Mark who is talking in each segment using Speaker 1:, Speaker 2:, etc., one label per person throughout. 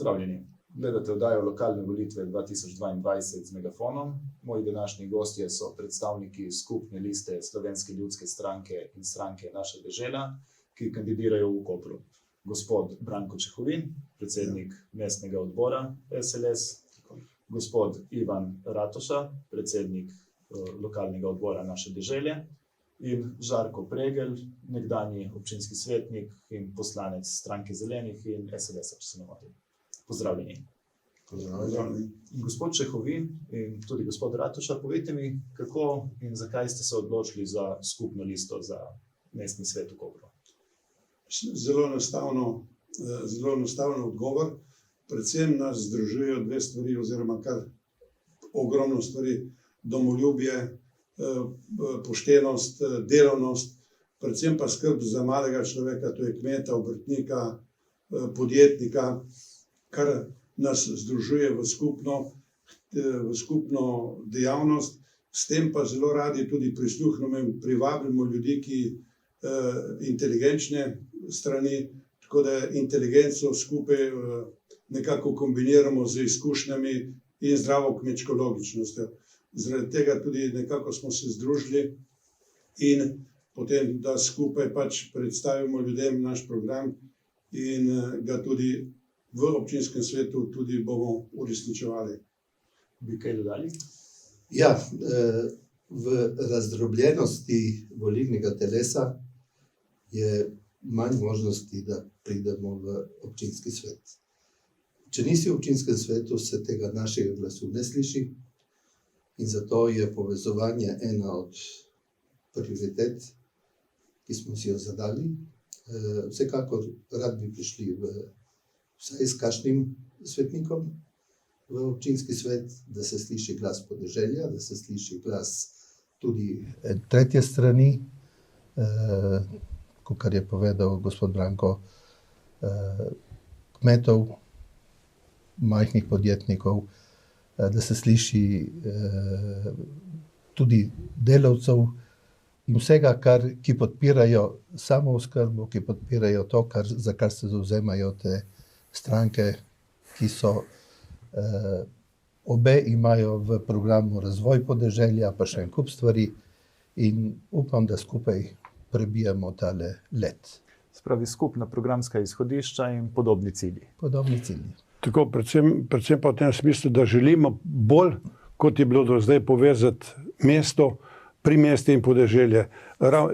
Speaker 1: Pozdravljeni. Gledate oddajo Lokalne volitve 2022 z Megafonom. Moji današnji gostje so predstavniki skupne liste Slovenske ljudske stranke in stranke Naša dežela, ki kandidirajo v Kopru. Gospod Branko Čehovin, predsednik mestnega odbora SLS, gospod Ivan Ratoša, predsednik lokalnega odbora Naše dežele, in Žarko Pregl, nekdanji občinski svetnik in poslanec stranke Zelenih in SLS-a, če se ne motim. Pozdravljeni.
Speaker 2: Pozdravljeni.
Speaker 1: Gospod Čehovin in tudi gospod Ratoša, povejte mi, kako in zakaj ste se odločili za skupno listo za mestni svet v Kopru?
Speaker 2: Zelo enostaven odgovor. Predvsem nas združujejo dve stvari, oziroma kar ogromno stvari: domoljubje, poštenost, delavnost, predvsem pa skrb za malega človeka, to je kmeta, obrtnika, podjetnika, kar nas združuje v skupno dejavnost. S tem pa zelo radi tudi prisluhnemo in privabimo ljudi, ki inteligenčne strani, tako da inteligenco skupaj nekako kombiniramo z izkušnjami in zdravo kmečko logičnostjo. Zaradi tega tudi nekako smo se združili in potem, da skupaj pač predstavimo ljudem naš program in ga tudi v občinskem svetu tudi bomo uresničevali.
Speaker 1: Bi kaj dodali?
Speaker 3: Ja, v razdrobljenosti volilnega telesa je manj možnosti, da pridemo v občinski svet. Če nisi v občinskem svetu, se tega našega glasu ne sliši in zato je povezovanje ena od prioritet, ki smo si jo zadali. Vsekakor rad bi prišli vsaj s kakšnim svetnikom v občinski svet, da se sliši glas podeželja, da se sliši glas tudi tretje strani, kakor je povedal gospod Branko, kmetov, majhnih podjetnikov, da se sliši tudi delavcev in vsega, ki podpirajo samooskrbo, ki podpirajo to, za kar se zavzemajo te stranke, ki so obe imajo v programu razvoj podeželja, pa še en kup stvari, in upam, da skupaj prebijemo tale let.
Speaker 1: Spravi skupna programska izhodišča in podobni cilji.
Speaker 3: Podobni cilji.
Speaker 4: Tako, predvsem pa v tem smislu, da želimo bolj, kot je bilo do zdaj, povezati mesto, primestje in podeželje.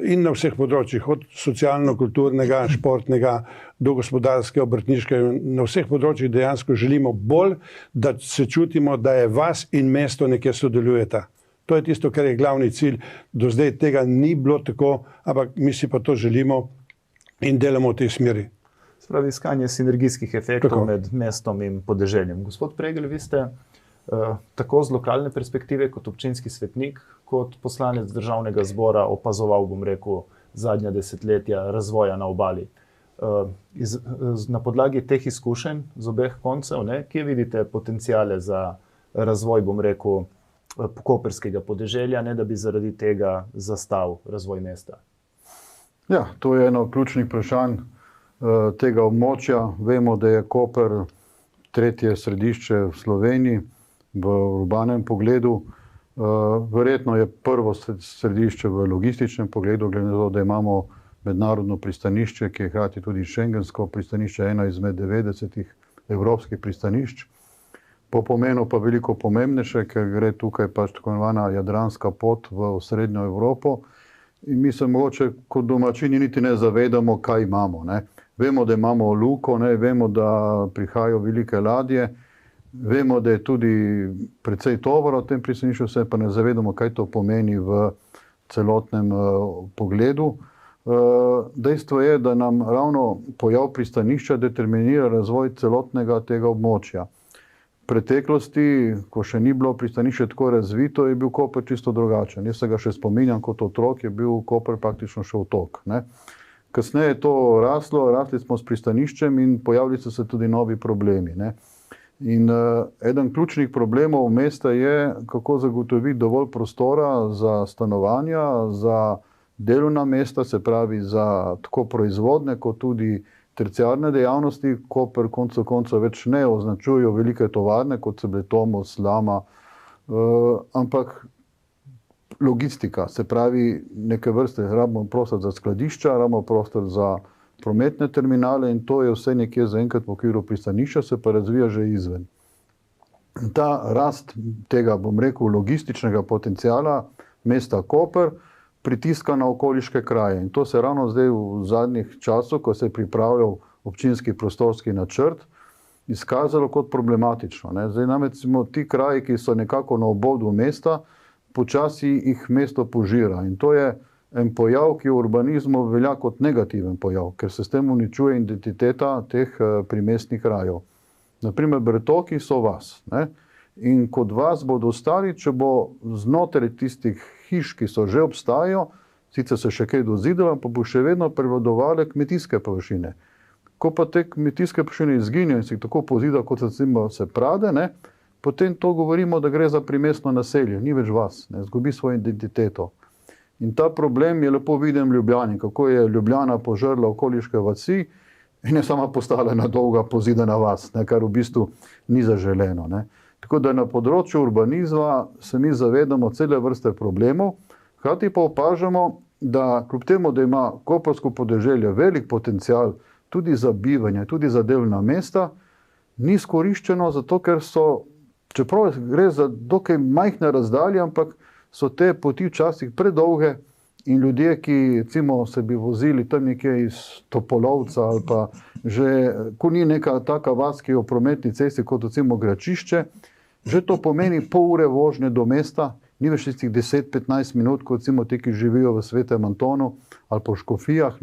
Speaker 4: In na vseh področjih, od socialno-kulturnega, športnega, do gospodarskega, obrtniškega, na vseh področjih dejansko želimo bolj, da se čutimo, da je vas in mesto nekje sodelujeta. To je tisto, kar je glavni cilj. Do zdaj tega ni bilo tako, ampak mi si pa to želimo in delamo v tej smeri.
Speaker 1: Spravi iskanje sinergijskih efektov med mestom in podeželjem. Gospod Pregl, vi ste tako z lokalne perspektive kot občinski svetnik, kot poslanec državnega zbora opazoval, bom rekel, zadnja desetletja razvoja na obali. Na podlagi teh izkušenj z obeh koncev, kje vidite potenciale za razvoj, bom rekel, koprskega podeželja, ne da bi zaradi tega zastal razvoj mesta?
Speaker 5: Ja, to je eno ključnih vprašanj tega območja. Vemo, da je Koper tretje središče v Sloveniji v urbanem pogledu. Verjetno je prvo središče v logističnem pogledu, glede na to, da imamo mednarodno pristanišče, ki je hkrati tudi šengensko pristanišče, eno izmed 90 evropskih pristanišč. Po pomenu pa veliko pomembnejše, ker gre tukaj pač tako imenovana jadranska pot v srednjo Evropo. In mi se mogoče kot domačini niti ne zavedamo, kaj imamo. Vemo, da imamo luko, vemo, da prihajajo velike ladje, vemo, da je tudi precej tovora v tem pristanišču, se pa ne zavedamo, kaj to pomeni v celotnem pogledu. Dejstvo je, da nam ravno pojav pristanišča determinira razvoj celotnega tega območja. V preteklosti, ko še ni bilo pristanišče tako razvito, je bil Koper čisto drugačen. Jaz se ga še spominjam, kot otrok je bil Koper praktično še otok. Kasneje je to rasli smo s pristaniščem in pojavili so se tudi novi problemi. In eden ključnih problemov mesta je, kako zagotoviti dovolj prostora za stanovanja, za delovna mesta, se pravi za tako proizvodne, kot tudi terciarne dejavnosti. Koper koncev koncev več ne označujejo velike tovarne, kot so bile Tomos, Lama, ampak logistika, se pravi neke vrste, rabimo prostor za skladišča, rabimo prostor za prometne terminale in to je vse nekje zaenkrat v okviru pristanišča, se pa razvija že izven. Ta rast tega, bom rekel, logističnega potenciala mesta Koper pritiska na okoliške kraje. In to se ravno zdaj v zadnjih časih, ko se je pripravljal občinski prostorski načrt, izkazalo kot problematično. Zdaj namreč ti kraji, ki so nekako na obodu mesta, počasi jih mesto požira. In to je en pojav, ki v urbanizmu velja kot negativen pojav, ker se s tem uničuje identiteta teh primestnih krajev. Naprimer, Bertoki so vas. In kot vas bodo ostali, če bo znotraj tistih hiš, ki so že obstajajo, sicer se še kaj dozidalo, pa bo še vedno prevladovale kmetijske površine. Ko pa te kmetijske površine izginijo in se tako pozida, kot se prade, potem to govorimo, da gre za primestno naselje, ni več vas, izgubi svojo identiteto. In ta problem je lepo viden v Ljubljani, kako je Ljubljana požrla okoliške vasi in je sama postala ena dolga pozidana vas, kar v bistvu ni zaželeno. Tako da na področju urbanizma se mi zavedamo cele vrste problemov, hkrati pa opažamo, da kljub temu, da ima koprsko podeželje velik potencial tudi za bivanje, tudi za delovna mesta, ni izkoriščeno, zato ker so, čeprav gre za dokaj majhne razdalje, ampak so te poti včasih predolge in ljudje, ki recimo se bi vozili tam nekje iz Topolovca ali pa že, ko ni neka taka vas, ki je v prometni cesti, kot recimo Gračišče, že to pomeni pol ure vožnje do mesta, ni več tistih 10-15 minut, kot recimo ti, ki živijo v Svetem Antonu ali po Škofijah.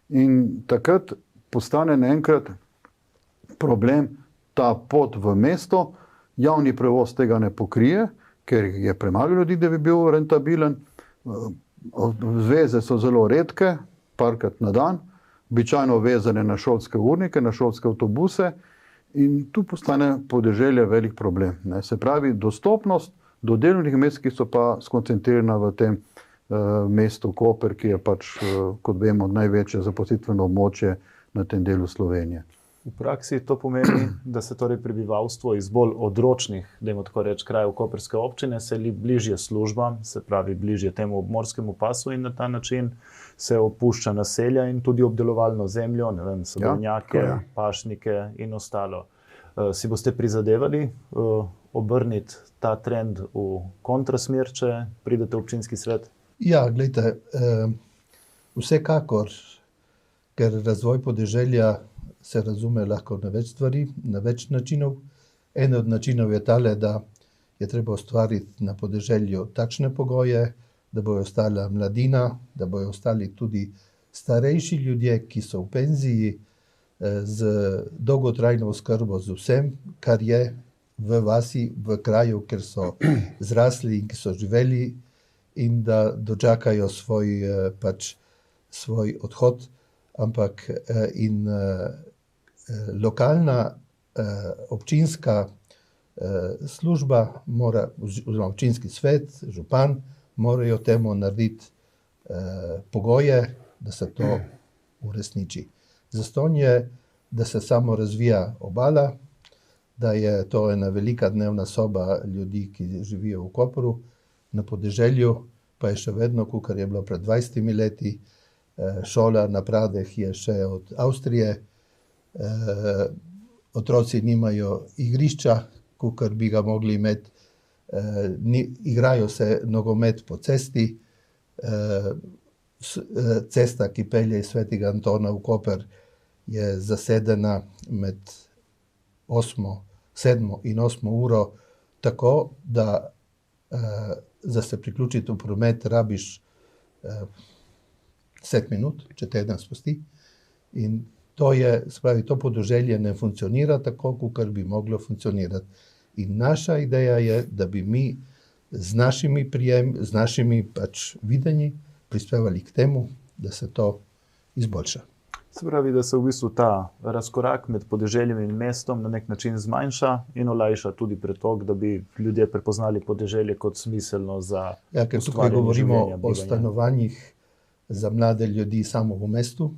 Speaker 5: In takrat postane naenkrat problem ta pot v mesto, javni prevoz tega ne pokrije, ker je premalo ljudi, da bi bil rentabilen. Zveze so zelo redke, parkrat na dan, običajno vezane na šolske urnike, na šolske avtobuse in tu postane podeželje velik problem. Se pravi, dostopnost do delovnih mest, ki so pa skoncentrirana v tem mestu Koper, ki je pač, kot vemo, največje zaposlitveno območje na tem delu Slovenije.
Speaker 1: V praksi to pomeni, da se torej prebivalstvo iz bolj odročnih, dajmo tako reči, krajev koprske občine seli bližje službam, se pravi bližje temu obmorskemu pasu in na ta način se opušča naselja in tudi obdelovalno zemljo, ne vem, sadovnjake, pašnike in ostalo. Si boste prizadevali obrniti ta trend v kontrasmer, če pridete v občinski svet?
Speaker 3: Ja, gledajte, vsekakor, ker razvoj podeželja se razume lahko na več stvari, na več načinov. En od načinov je tale, da je treba ustvariti na podeželju takšne pogoje, da bojo ostala mladina, da bojo ostali tudi starejši ljudje, ki so v penziji, z dolgotrajno oskrbo z vsem, kar je v vasi, v kraju, kjer so zrasli in ki so živeli in da dočakajo svoj odhod, ampak in lokalna občinska služba mora, oziroma občinski svet, župan, morajo temu narediti pogoje, da se to uresniči. Zastonj je, da se samo razvija obala, da je to ena velika dnevna soba ljudi, ki živijo v Kopru, na podeželju pa je še vedno, kakor je bilo pred 20 leti, šola na Pradeh je še od Avstrije, otroci nimajo igrišča, kakor bi ga mogli imeti, igrajo se nogomet po cesti, cesta, ki pelje iz Svetega Antona v Koper, je zasedena med 7 in 8 uro, tako da za se priključiti v promet rabiš 10 minut, če te eden spusti. In to je, se pravi, to podeželje ne funkcionira tako, kakor bi moglo funkcionirati. In naša ideja je, da bi mi z našimi videnji prispevali k temu, da se to izboljša.
Speaker 1: Se pravi, da se v bistvu ta razkorak med podeželjem in mestom na nek način zmanjša in olajša tudi pretok, da bi ljudje prepoznali podeželje kot smiselno za
Speaker 3: ustvarjanje življenja. Ker tukaj govorimo o stanovanjih za mlade ljudi samo v mestu,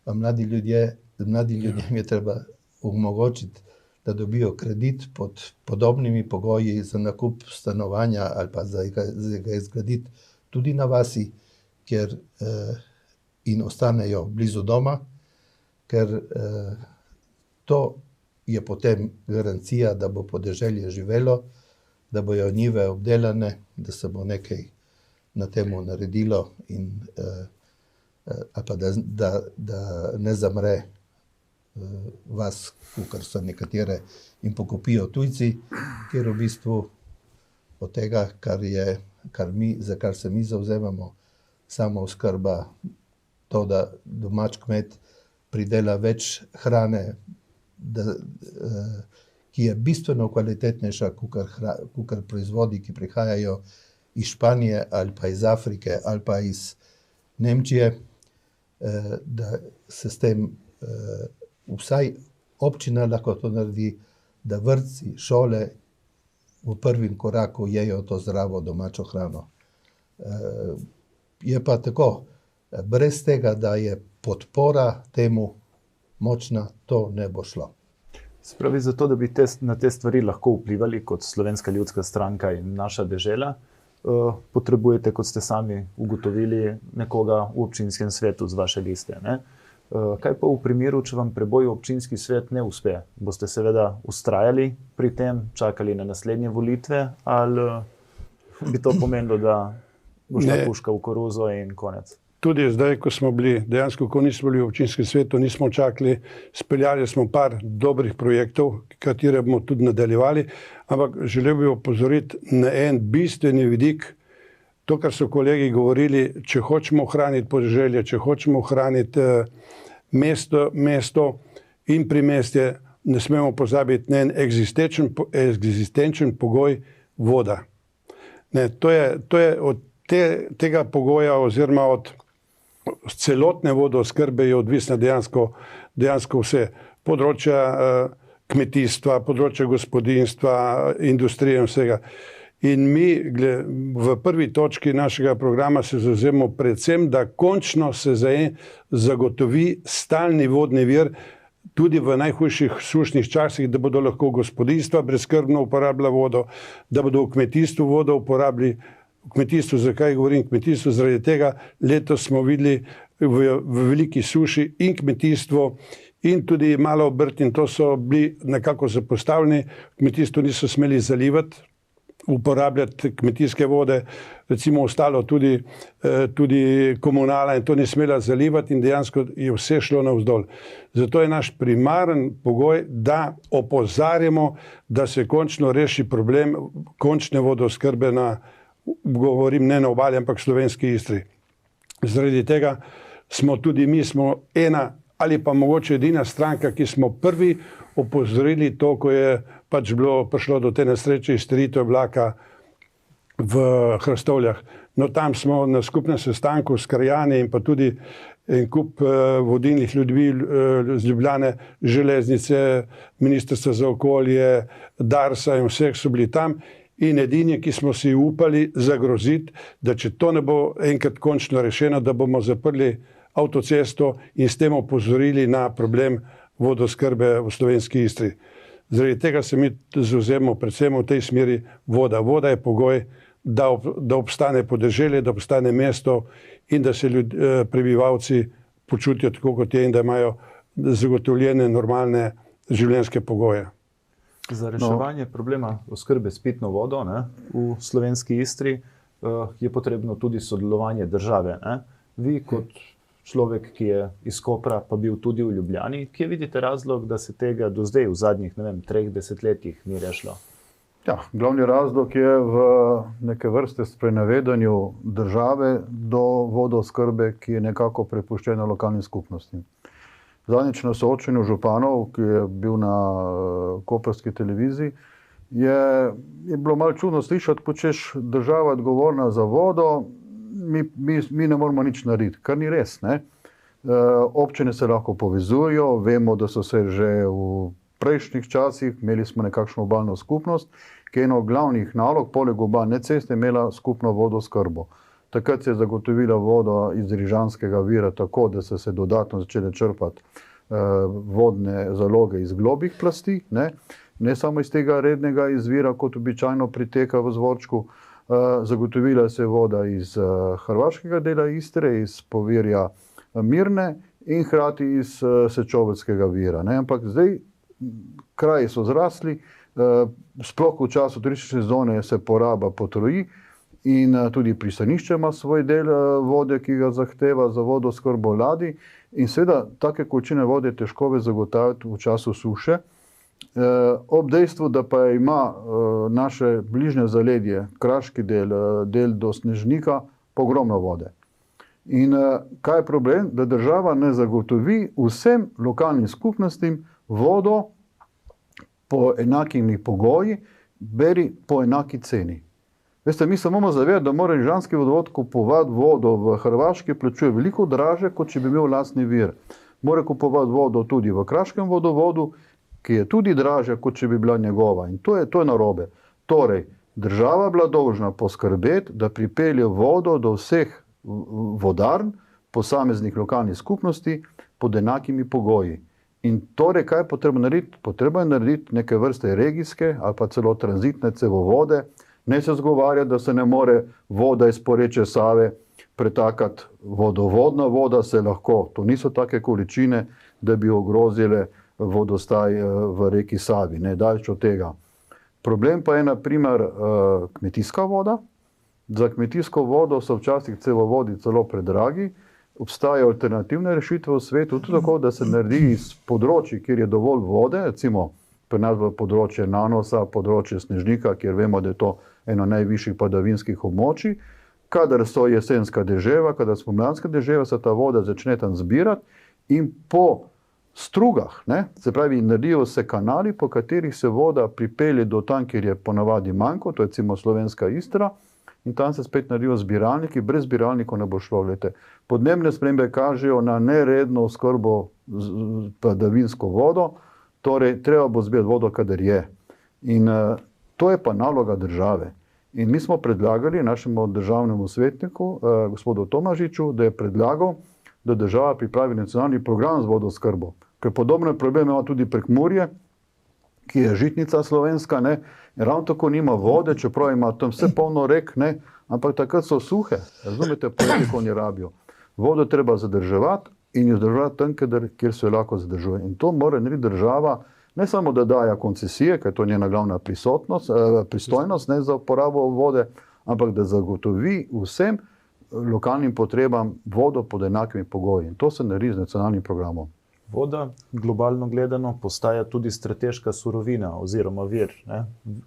Speaker 3: pa mladi ljudje mladim ljudem je treba omogočiti, da dobijo kredit pod podobnimi pogoji za nakup stanovanja ali pa za ga izgraditi tudi na vasi, kjer in ostanejo blizu doma, ker to je potem garancija, da bo podeželje živelo, da bojo njive obdelane, da se bo nekaj na temu naredilo in ali pa da ne zamre vas, kar so nekatere in pokupijo tujci, ker v bistvu od tega, za kar se mi zavzemamo, samooskrba, to, da domač kmet pridela več hrane, ki je bistveno kvalitetnejša kakor proizvodi, ki prihajajo iz Španije ali pa iz Afrike ali pa iz Nemčije, da se s tem vsaj občina lahko to naredi, da vrtci, šole v prvem koraku jejo to zdravo domačo hrano. Je pa tako, brez tega, da je podpora temu močna, to ne bo šlo.
Speaker 1: Spravi, zato, da bi na te stvari lahko vplivali kot Slovenska ljudska stranka in Naša dežela, potrebujete, kot ste sami ugotovili, nekoga v občinskem svetu z vaše liste, ne? Kaj pa v primeru, če vam preboj v občinski svet ne uspe? Boste seveda vztrajali pri tem, čakali na naslednje volitve, ali bi to pomenilo, da bo šla puška v koruzo in konec?
Speaker 4: Tudi zdaj, ko smo bili, dejansko, ko nismo bili v občinskem svetu, nismo čakali, speljali smo par dobrih projektov, katere bomo tudi nadaljevali, ampak želel bi opozoriti na en bistveni vidik, to, kar so kolegi govorili, če hočemo ohraniti podeželje, če hočemo ohraniti mesto in primestje, ne smemo pozabiti na en eksistenčen pogoj voda. Ne, to je od tega pogoja oziroma od celotne vodooskrbe je odvisna dejansko vse. Področja kmetijstva, področja gospodinjstva, industrije in vsega. In mi v prvi točki našega programa se zavzemamo predvsem, da končno se zagotovi stalni vodni vir tudi v najhujših sušnih časih, da bodo lahko gospodinjstva brezskrbno uporabljala vodo, da bodo v kmetijstvu vodo uporabljali. V kmetijstvu, zakaj govorim kmetijstvu? Zaradi tega letos smo videli v veliki suši in kmetijstvo in tudi malo obrt, in to so bili nekako zapostavljeni. Kmetijstvo niso smeli zalivati, uporabljati kmetijske vode, recimo ostalo tudi komunala in to ni smela zalivati in dejansko je vse šlo navzdol. Zato je naš primaren pogoj, da opozarjamo, da se končno reši problem končne vodooskrbe govorim ne na obali, ampak slovenski Istri. Zaradi tega smo tudi mi ena ali pa mogoče edina stranka, ki smo prvi opozorili to, ko je pač prišlo do te nesreče izstrelitve vlaka v Hrastovljah. No, tam smo na skupnem sestanku s krajani in pa tudi en kup vodilnih ljudi z Ljubljane, železnice, Ministrstva za okolje, Darsa in vseh so bili tam. In edini, ki smo si upali zagroziti, da če to ne bo enkrat končno rešeno, da bomo zaprli avtocesto in s tem opozorili na problem vodooskrbe v slovenski Istri. Zaradi tega se mi zavzemamo predvsem v tej smeri voda. Voda je pogoj, da obstane podeželje, da obstane mesto in da se prebivalci počutijo tako, kot je, in da imajo zagotovljene normalne življenjske pogoje.
Speaker 1: Za reševanje problema oskrbe s pitno vodo v slovenski Istri je potrebno tudi sodelovanje države. Vi kot človek, ki je iz Kopra, pa bil tudi v Ljubljani, kje vidite razlog, da se tega do zdaj v zadnjih 3 desetletjih ni rešilo?
Speaker 5: Ja, glavni razlog je v neke vrste sprenevedanju države do vodooskrbe, ki je nekako prepuščena lokalnim skupnostim. Zadnjič na soočenju županov, ki je bil na koprski televiziji, je bilo malo čudno slišati, počeš država odgovorna za vodo, mi ne moramo nič narediti, kar ni res, ne? Občine se lahko povezujejo, vemo, da so se že v prejšnjih časih, imeli smo nekakšno obalno skupnost, ki je eno glavnih nalog, poleg obalne ceste, imela skupno vodooskrbo. Takrat se je zagotovila voda iz rižanskega vira tako, da so se dodatno začele črpati vodne zaloge iz globih plasti, ne samo iz tega rednega izvira, kot običajno priteka v Zvorčku. Zagotovila se je voda iz hrvaškega dela Istre, iz povirja Mirne in hkrati iz Sečoveljskega vira. Ampak zdaj kraji so zrasli, sploh v času turistične sezone se poraba potroji in tudi pristanišče ima svoj del vode, ki ga zahteva za vodooskrbo ladij. In seveda take količine vode je težko zagotavljati v času suše. Ob dejstvu, da pa ima naše bližnje zaledje, kraški del do Snežnika, ogromno vode. In kaj je problem? Da država ne zagotovi vsem lokalnim skupnostim vodo po enakimi pogoji, beri po enaki ceni. Veste, mi se moramo zavedati, da mora Rižanski vodovod kupovati vodo v Hrvaški, plačuje veliko draže, kot če bi imel lastni vir. Mora kupovati vodo tudi v Kraškem vodovodu, ki je tudi dražja, kot če bi bila njegova. In to je narobe. Torej, država bila dolžna poskrbeti, da pripelje vodo do vseh vodarn, posameznih lokalnih skupnosti pod enakimi pogoji. In torej, kaj je potrebno narediti? Potrebno je narediti neke vrste regijske ali pa celo tranzitne cevovode. Ne se zgovarjati, da se ne more voda iz poreče Save pretakati. Vodovodna voda se lahko, to niso take količine, da bi ogrozile vodostaj v reki Savi, ne daleč od tega. Problem pa je na primer kmetijska voda. Za kmetijsko vodo so včasih cevovodi celo predragi. Obstajajo alternativne rešitve v svetu, tudi tako, da se naredi iz področji, kjer je dovolj vode, recimo pri nas v področje Nanosa, področje Snežnika, kjer vemo, da je to eno najvišjih padavinskih območij. Kadar so jesenska deževa, kadar spomladanska deževa, se ta voda začne tam zbirati in po strugah, se pravi, naredijo se kanali, po katerih se voda pripelje do tam, kjer je ponavadi manjko, to je recimo Slovenska Istra, in tam se spet naredijo zbiralniki, brez zbiralnikov ne bo šlo. Podnebne spremembe kažejo na neredno oskrbo z padavinsko vodo, torej treba bo zbirati vodo, kadar je. In to je pa naloga države. In mi smo predlagali našemu državnemu svetniku, gospodu Tomažiču, da je predlagal, da država pripravi nacionalni program z vodoskrbo. Ker podobne probleme ima tudi Prekmurje, ki je žitnica slovenska, in ravno tako nima vode, čeprav ima tam vse polno rek, ampak takrat so suhe, razumete, koliko oni rabijo. Vodo treba zadrževati in jo zadrževati tam, kjer se jo lahko zadržuje. In to mora narediti država, ne samo da daje koncesije, ker je to njena glavna pristojnost za uporabo vode, ampak da zagotovi vsem lokalnim potrebam vodo pod enakimi pogoji. In to se naredi z nacionalnim programom.
Speaker 1: Voda, globalno gledano, postaja tudi strateška surovina oziroma vir.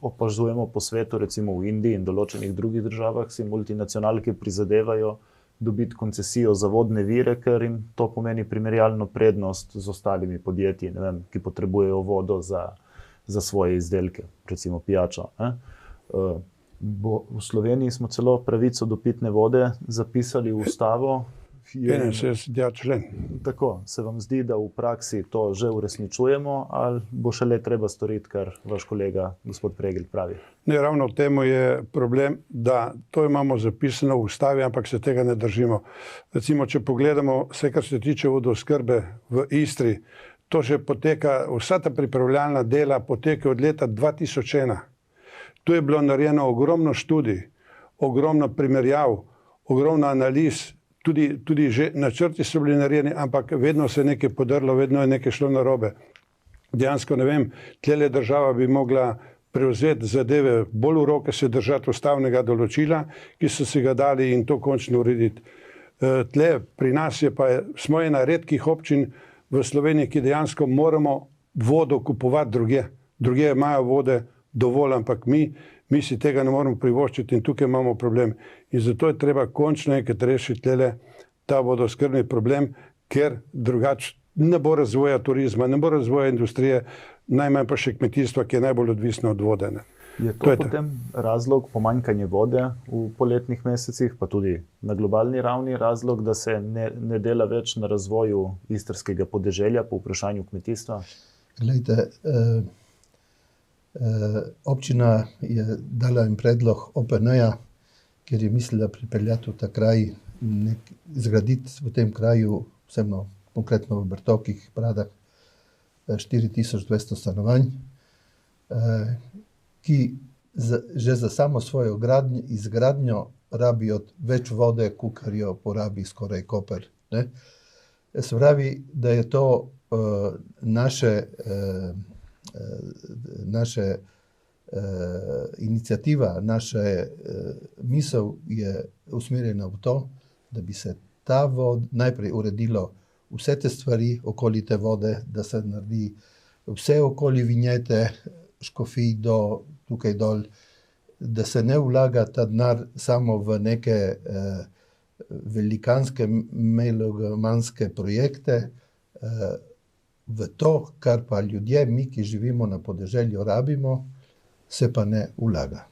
Speaker 1: Opazujemo po svetu, recimo v Indiji in določenih drugih državah, si multinacionalke prizadevajo dobiti koncesijo za vodne vire, ker jim to pomeni primerjalno prednost z ostalimi podjetji, ki potrebujejo vodo za svoje izdelke, recimo pijačo. V Sloveniji smo celo pravico do pitne vode zapisali v ustavo.
Speaker 4: 71. člen.
Speaker 1: Tako, se vam zdi, da v praksi to že uresničujemo, ali bo šele treba storiti, kar vaš kolega, gospod Pregl, pravi?
Speaker 4: Ne, ravno v temu je problem, da to imamo zapisano v ustavi, ampak se tega ne držimo. Recimo, če pogledamo vse, kar se tiče vodooskrbe v Istri, to že poteka, vsa ta pripravljalna dela poteka od leta 2001. Tu je bilo narejeno ogromno študij, ogromno primerjav, ogromno analiz, tudi že načrti so bili narejeni, ampak vedno se je nekaj podrlo, vedno je nekaj šlo narobe. Dejansko ne vem, tlele država bi mogla prevzeti zadeve bolj v roke, se držati ustavnega določila, ki so si ga dali, in to končno urediti. Tle pri nas smo ena redkih občin v Sloveniji, ki dejansko moramo vodo kupovati drugje. Drugje imajo vode dovolj, ampak mi si tega ne moremo privoščiti in tukaj imamo problem. In zato je treba končno enkrat rešiti ta vodooskrbni problem, ker drugače ne bo razvoja turizma, ne bo razvoja industrije, najmanj pa še kmetijstva, ki je najbolj odvisno od vode.
Speaker 1: Je to potem razlog pomanjkanja vode v poletnih mesecih, pa tudi na globalni ravni razlog, da se ne dela več na razvoju istrskega podeželja po vprašanju kmetijstva?
Speaker 3: Glejte, občina je dala en predlog OPN-ja, ker je mislila pripeljati v ta kraj, zgraditi v tem kraju vsebno konkretno v Bertokih, Pradah, 4200 stanovanj, ki že za samo svojo izgradnjo rabijo več vode, kakor jo porabi skoraj Koper. Ne? Se pravi, da je to naša inicijativa, naša misel je usmerjena v to, da bi se ta voda najprej uredilo vse te stvari okoli te vode, da se naredi vse okoli vinjete, Škofij do tukaj dol, da se ne vlaga ta denar samo v neke velikanske megalomanske projekte, v to, kar pa ljudje, mi, ki živimo na podeželju, rabimo, se pa ne vlaga.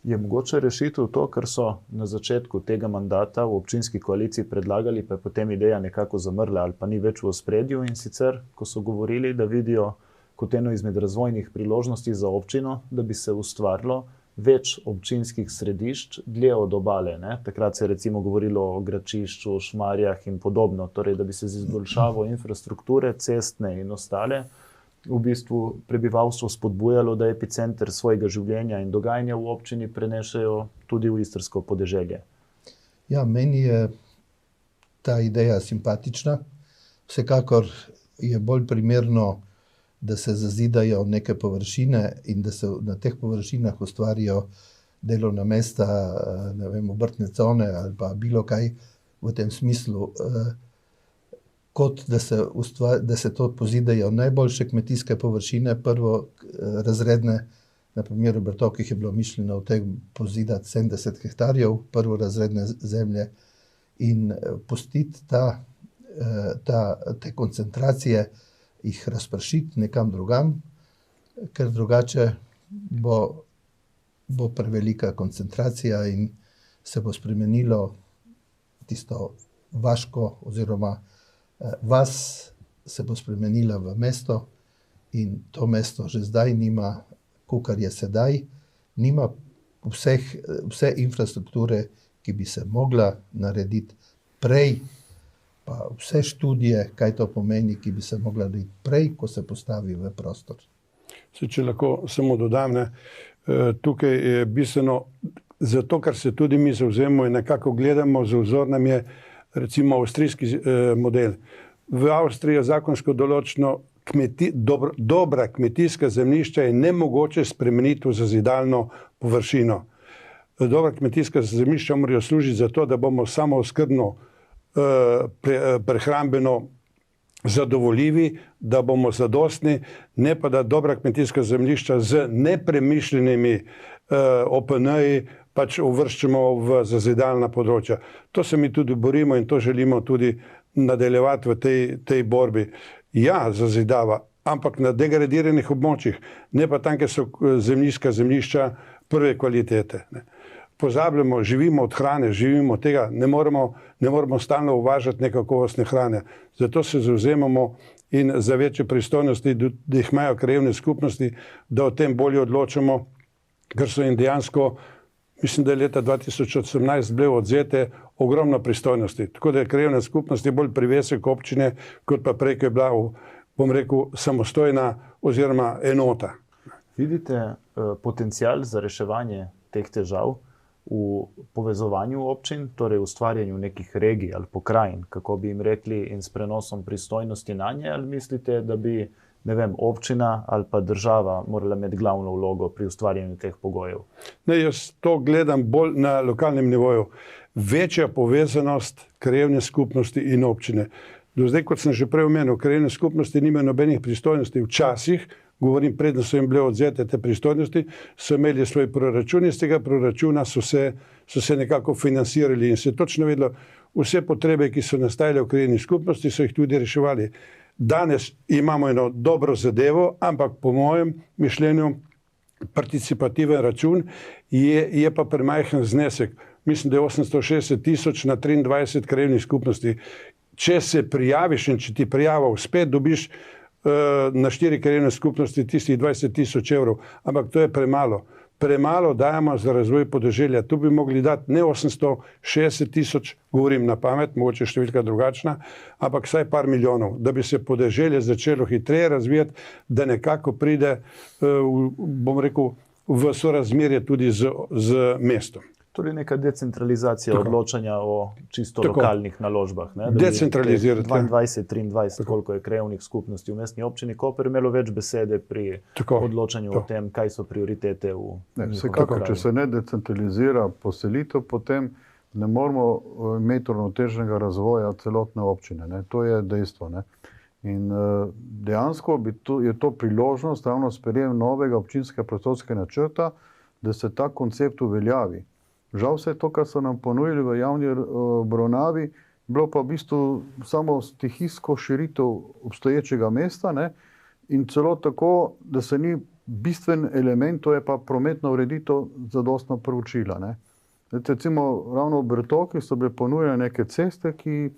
Speaker 1: Je mogoče rešitev to, kar so na začetku tega mandata v občinski koaliciji predlagali, pa je potem ideja nekako zamrla ali pa ni več v ospredju, in sicer, ko so govorili, da vidijo kot eno izmed razvojnih priložnosti za občino, da bi se ustvarilo več občinskih središč dlje od obale. Ne? Takrat se je recimo govorilo o Gračišču, Šmarjah in podobno, torej da bi se z izboljšavo infrastrukture, cestne in ostale, v bistvu prebivalstvo spodbujalo, da epicenter svojega življenja in dogajanja v občini prenešajo tudi v istrsko podeželje.
Speaker 3: Ja, meni je ta ideja simpatična. Vsekakor je bolj primerno, da se zazidajo neke površine in da se na teh površinah ustvarijo delovna mesta, ne vem, obrtne cone ali pa bilo kaj v tem smislu, kot da se to pozidajo najboljše kmetijske površine, prvo razredne, na primeru Bertokih je bilo mišljeno v tem pozidati 70 hektarjev prvorazredne zemlje in pustiti te koncentracije, jih razpršiti nekam drugam, ker drugače bo prevelika koncentracija in se bo spremenilo tisto vaško oziroma vas se bo spremenila v mesto in to mesto že zdaj nima, kakor je sedaj, nima vse infrastrukture, ki bi se mogla narediti prej, pa vse študije, kaj to pomeni, ki bi se mogla narediti prej, ko se postavi v prostor.
Speaker 4: Če lahko samo dodam, tukaj je bistveno, zato kar se tudi mi zavzemamo in nekako gledamo, za vzor nam je recimo avstrijski model. V Avstriji je zakonsko določeno, dobra kmetijska zemljišča je nemogoče spremeniti v zazidalno površino. Dobra kmetijska zemljišča morajo služiti za to, da bomo samooskrbno prehrambeno zadovoljivi, da bomo zadostni, ne pa da dobra kmetijska zemljišča z nepremišljenimi OPN-ji pač uvrščamo v zazidalna področja. To se mi tudi borimo in to želimo tudi nadaljevati v tej borbi. Ja, zazidava, ampak na degradiranih območjih, ne pa tam, kjer so zemljišča prve kvalitete. Pozabljamo, živimo od hrane, živimo od tega, ne moremo stalno uvažati nekakovostne hrane. Zato se zavzemamo in za večje pristojnosti, da jih imajo krajevne skupnosti, da o tem bolje odločamo, ker so jim dejansko, mislim, da je leta 2018 bile odzete ogromno pristojnosti. Tako da je krajevna skupnost bolj privesek občine, kot pa prej, ko je bila, bom rekel, samostojna oziroma enota.
Speaker 1: Vidite potencial za reševanje teh težav v povezovanju občin, torej v ustvarjanju nekih regij ali pokrajin, kako bi jim rekli, in s prenosom pristojnosti na nje, ali mislite, da bi, ne vem, občina ali pa država morala imeti glavno vlogo pri ustvarjanju teh pogojev?
Speaker 4: Ne, jaz to gledam bolj na lokalnem nivoju. Večja povezanost krajevne skupnosti in občine. Do zdaj, kot sem že prej omenil, krajevne skupnosti nimajo nobenih pristojnosti. Včasih, govorim, predno so jim bile odzete te pristojnosti, so imeli svoj proračun, iz tega proračuna so se nekako financirali in se točno vedelo, vse potrebe, ki so nastajale v krajevni skupnosti, so jih tudi reševali. Danes imamo eno dobro zadevo, ampak po mojem mišljenju participativen račun je pa premajhen znesek. Mislim, da je 860 000 na 23 krajevnih skupnosti. Če se prijaviš in če ti prijava uspet, dobiš na 4 krajevne skupnosti tistih 20 000 evrov, ampak to je premalo. premalo dajemo za razvoj podeželja. Tu bi mogli dati ne 860 tisoč, govorim na pamet, mogoče številka drugačna, ampak vsaj par milijonov, da bi se podeželje začelo hitreje razvijati, da nekako pride, bom rekel, v sorazmerje tudi z mestom.
Speaker 1: Tudi neka decentralizacija odločanja o čisto lokalnih naložbah.
Speaker 4: Decentralizirati.
Speaker 1: 22-23, koliko je krajevnih skupnosti v mestni občini Koper, imelo več besede pri odločanju o tem, kaj so prioritete v
Speaker 5: Vsekakor, če se ne decentralizira poselitev, potem ne moramo imeti uravnoteženega razvoja celotne občine. Ne. To je dejstvo. Ne. In dejansko je to priložnost, ravno sprejem novega občinskega prostorskega načrta, da se ta koncept uveljavi. Žal vse to, kar so nam ponudili v javni obravnavi, bilo pa v bistvu samo stihijsko širitev obstoječega mesta, ne? In celo tako, da se ni bistven element, to je pa prometna ureditev, zadostno proučila. Ne? Recimo, ravno v Bertoki so bile ponujene neke ceste, ki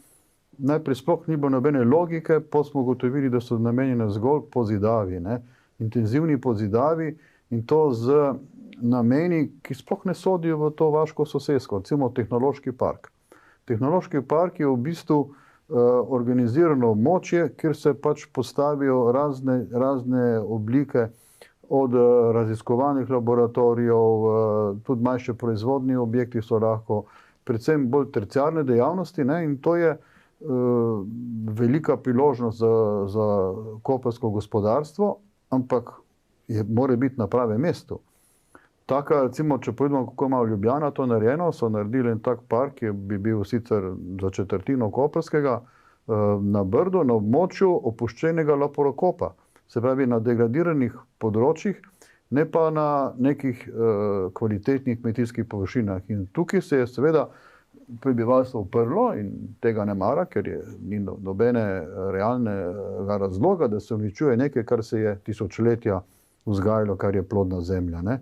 Speaker 5: najprej sploh ni bilo nobene logike, pa smo ugotovili, da so namenjene zgolj pozidavi, ne? Intenzivni pozidavi, in to z nameni, ki sploh ne sodijo v to vaško sosesko, recimo tehnološki park. Tehnološki park je v bistvu organizirano območje, kjer se pač postavijo razne oblike od raziskovalnih laboratorijev, tudi manjše proizvodni objekti so lahko, predvsem bolj terciarne dejavnosti, ne? In to je velika priložnost za koprsko gospodarstvo, ampak mora biti na pravem mestu. Taka, recimo, če pogledamo, kako ima Ljubljana to narejeno, so naredili en tak park, ki bi bil sicer za četrtino koprskega, na Brdu, na območju opuščenega laporokopa. Se pravi, na degradiranih področjih, ne pa na nekih kvalitetnih kmetijskih površinah. In tukaj se je seveda prebivalstvo uprlo in tega ne mara, ker ni nobene realnega razloga, da se uničuje nekaj, kar se je tisočletja vzgajalo, kar je plodna zemlja. Ne?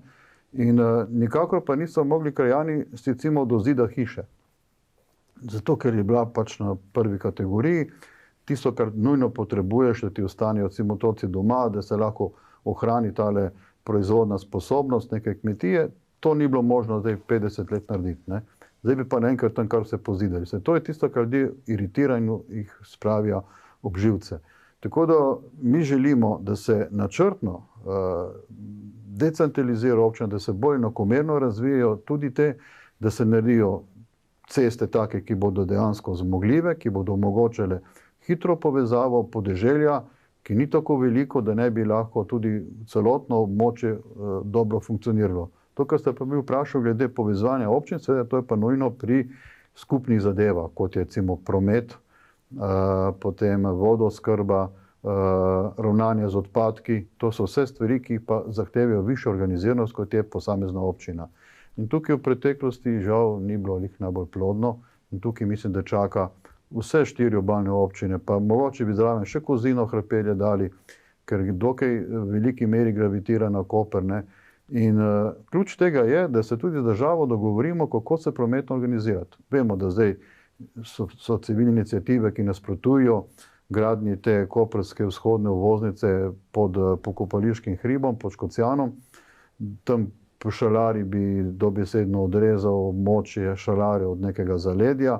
Speaker 5: In nikakor pa niso mogli krajani recimo do zida hiše. Zato, ker je bila pač na prvi kategoriji, tisto, kar nujno potrebuješ, da ti ostanejo recimo otroci doma, da se lahko ohrani tale proizvodna sposobnost neke kmetije, to ni bilo možno zdaj 50 let narediti. Ne? Zdaj bi pa naenkrat tam kar se pozidali. To je tisto, kar ljudi iritira in jih spravlja ob živce. Tako da mi želimo, da se načrtno decentralizira občina, da se bolj enakomerno razvijajo tudi te, da se naredijo ceste take, ki bodo dejansko zmogljive, ki bodo omogočile hitro povezavo podeželja, ki ni tako veliko, da ne bi lahko tudi celotno območje dobro funkcioniralo. To, kar ste pa mi vprašali glede povezovanja občin, seveda to je pa nujno pri skupnih zadevah, kot je recimo promet, potem vodooskrba, ravnanje z odpadki. To so vse stvari, ki pa zahtevajo višjo organiziranost, kot je posamezna občina. In tukaj v preteklosti žal ni bilo najbolj plodno in tukaj mislim, da čaka vse 4 obalne občine, pa mogoče bi zraven še Kozino, Hrpelje dali, ker dokaj v veliki meri gravitira na Koper. Ne? In ključ tega je, da se tudi z državo dogovorimo, kako se prometno organizirati. Vemo, da zdaj so civilne iniciative, ki nasprotujejo gradnji te koprske vzhodne uvoznice pod Pokopališkim hribom, pod Škocjanom. Tam šalari bi dobesedno odrezal območje šalare od nekega zaledja.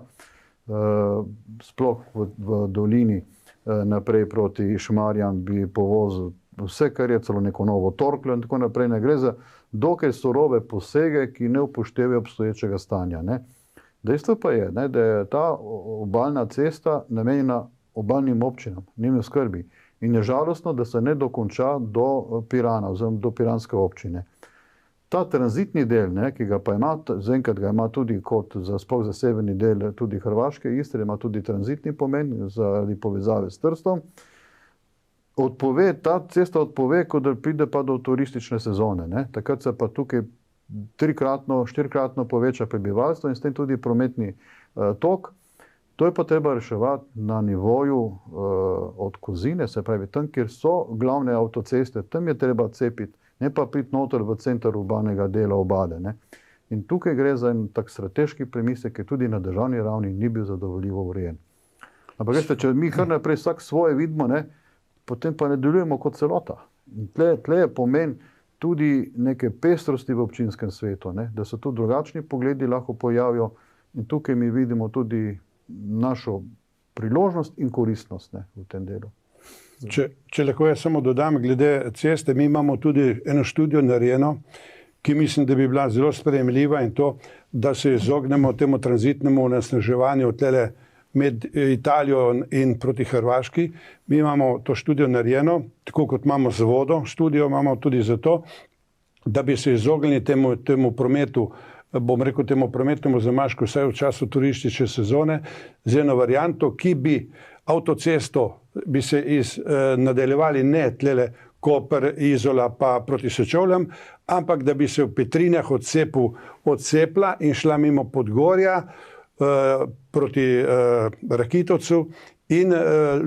Speaker 5: Sploh v dolini naprej proti Šmarjam bi povozil vse, kar je celo neko novo Torklo in tako naprej. Ne gre za dokaj surove posege, ki ne upoštevajo obstoječega stanja. Ne. Dejstvo pa je, ne, da je ta obalna cesta namenjena obalnim občinam, njim skrbi. In je žalostno, da se ne dokonča do Pirana, oziroma do piranske občine. Ta tranzitni del, ne, ki ga pa ima, zaenkrat ga ima tudi kot sploh za severni del tudi Hrvaške, Istre, ima tudi tranzitni pomen zaradi povezave s Trstom. Ta cesta odpove, ko da pride pa do turistične sezone. Ne. Takrat se pa tukaj 4-kratno poveča prebivalstvo in s tem tudi prometni tok. To je pa treba reševati na nivoju od Kozine, se pravi tam, kjer so glavne avtoceste, tam je treba cepiti, ne pa priti noter v center urbanega dela obale. Ne. In tukaj gre za en tak strateški premislek, ki tudi na državni ravni ni bil zadovoljivo urejen. Ampak veste, če mi kar naprej vsak svoje vidimo, ne, potem pa ne delujemo kot celota. In tle je pomen tudi neke pestrosti v občinskem svetu, ne? Da se tudi drugačni pogledi lahko pojavijo in tukaj mi vidimo tudi našo priložnost in koristnost, ne, v tem delu.
Speaker 4: Če lahko jaz samo dodam, glede ceste, mi imamo tudi eno študijo narejeno, ki mislim, da bi bila zelo sprejemljiva, in to, da se izognemo temu tranzitnemu onesnaževanju tlele med Italijo in proti Hrvaški. Mi imamo to študijo narejeno, tako kot imamo z vodo, študijo imamo tudi zato, da bi se izognili temu prometu, bom rekel temu prometnemu zamašku, vsaj v času turistične sezone, z eno varianto, ki bi avtocesto bi se nadaljevali ne tlele Koper, Izola pa proti Sečovljam, ampak da bi se v Petrinjah odcepla in šla mimo Podgorja proti Rakitovcu in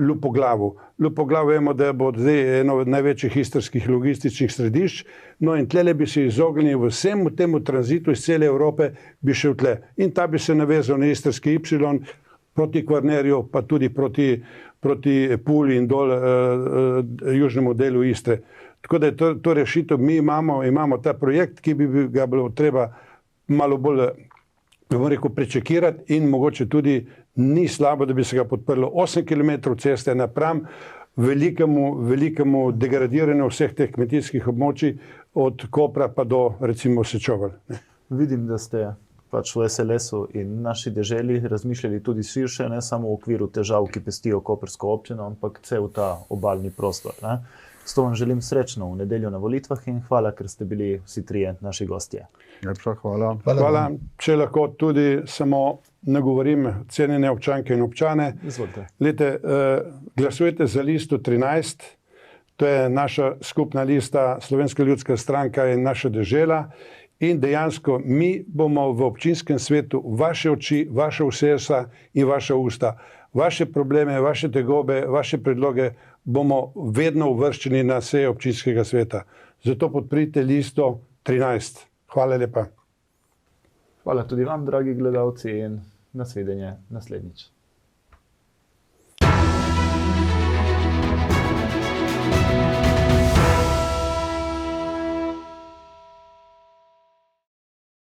Speaker 4: Lupoglavu. Lupoglav vemo, da bo zdaj eno od največjih istrskih logističnih središč, no in tlele bi se izognili vsemu temu tranzitu iz cele Evrope, bi šel tle. In ta bi se navezal na istrski Y proti Kvarnerju, pa tudi proti Puli in dol južnemu delu Istre. Tako da je to rešitev. Mi imamo ta projekt, ki bi ga bilo treba malo bolj, bom rekel, prečekirati in mogoče tudi ni slabo, da bi se ga podprlo 8 km ceste napram velikemu degradiranju vseh teh kmetijskih območij od Kopra pa do recimo Sečovelj.
Speaker 6: Vidim, da ste pač v SLS-u in naši deželi razmišljali tudi širše, ne samo v okviru težav, ki pestijo koprsko občino, ampak cel ta obalni prostor. Ne? Zato vam želim srečno v nedeljo na volitvah in hvala, ker ste bili vsi trije naši gostje.
Speaker 5: Lepša hvala.
Speaker 4: Hvala. Če lahko tudi samo nagovorim cenjene občanke in občane.
Speaker 6: Izvolite.
Speaker 4: Glejte, glasujte za listo 13, to je naša skupna lista Slovenska ljudska stranka in naša dežela. In dejansko mi bomo v občinskem svetu vaše oči, vaša usesa in vaša usta, vaše probleme, vaše tegobe, vaše predloge bomo vedno uvrščeni na seje občinskega sveta. Zato podprite listo 13. Hvala lepa.
Speaker 6: Hvala tudi vam, dragi gledalci, in nasvidenje naslednjič.